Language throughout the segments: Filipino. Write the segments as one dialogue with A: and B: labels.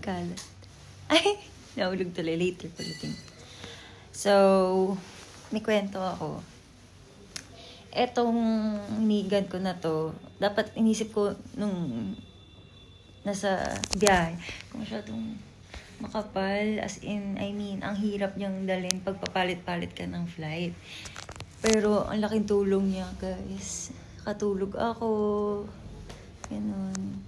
A: Kalat. Ay, nahulog tuloy. Later pala. So, may kwento ako. Etong hinigan ko na to, dapat inisip ko nung nasa biyahe. Kung masyadong makapal, as in, ang hirap niyang dalhin pag papalit-palit ka ng flight. Pero, ang laking tulong niya, guys. Katulog ako. Ganun.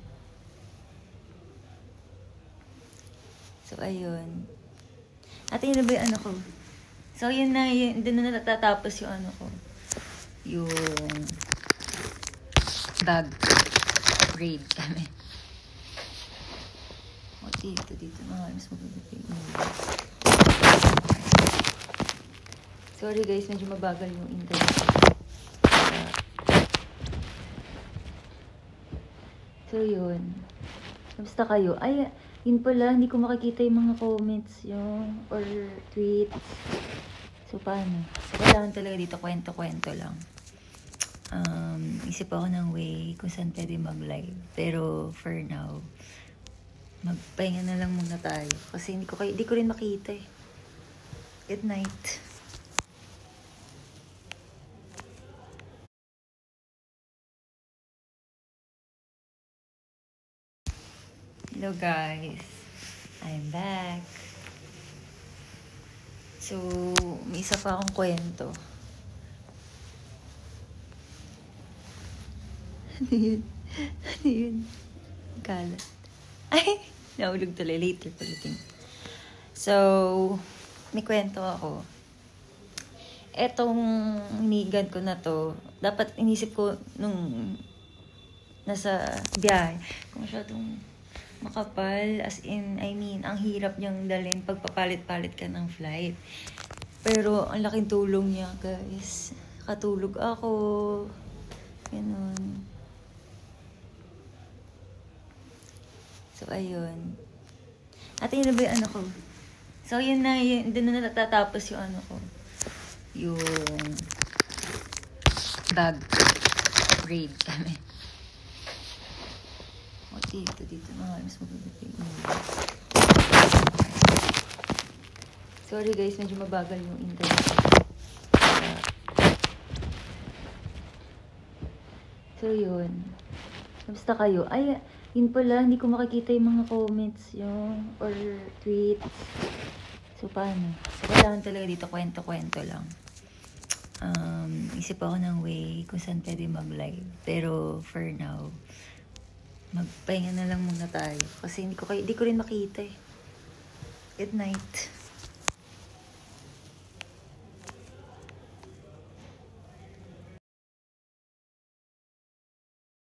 A: So, ayun. At yun na ba yung ano ko? So, yun na, doon na natatapos yung ano ko. Yung bag upgrade kami. O, dito na nga. Mas mabuti. Sorry guys, medyo mabagal yung internet. So, yun. Basta kayo. Ay, yun pala, hindi ko makikita yung mga comments yung or tweets. So, paano? So, kailangan talaga dito kwento-kwento lang. Isip ako ng way kung saan pwede mag-live. Pero, for now, magpahinga na lang muna tayo. Kasi hindi ko rin makita eh. Good night. Hello guys, I'm back. So, may isa pa akong kwento. Ano yun? Kalat. Ay, nahulog tuloy. Later pala. So, may kwento ako. Etong hinigan ko na to, dapat inisip ko nung nasa biyahe. Kung masyadong makapal, as in, ang hirap niyang dalhin pag papalit-palit ka ng flight. Pero, ang laking tulong niya, guys. Katulog ako. Ganun. So, ayun. At yun na ba yung ano ko? So, yun na, doon na natatapos yung ano ko. Yung bag upgrade kami. O, dito na nga. Mas mabuti. Sorry guys, medyo mabagal yung internet. So, yun. Basta kayo. Ay, yun pala, hindi ko makikita yung mga comments yung or tweets. So, paano? So, kailangan talaga dito kwento-kwento lang. Isip ako ng way kung saan pwede mag-live. Pero, for now, magpahinga na lang muna tayo. Kasi hindi ko rin makita eh. Good night.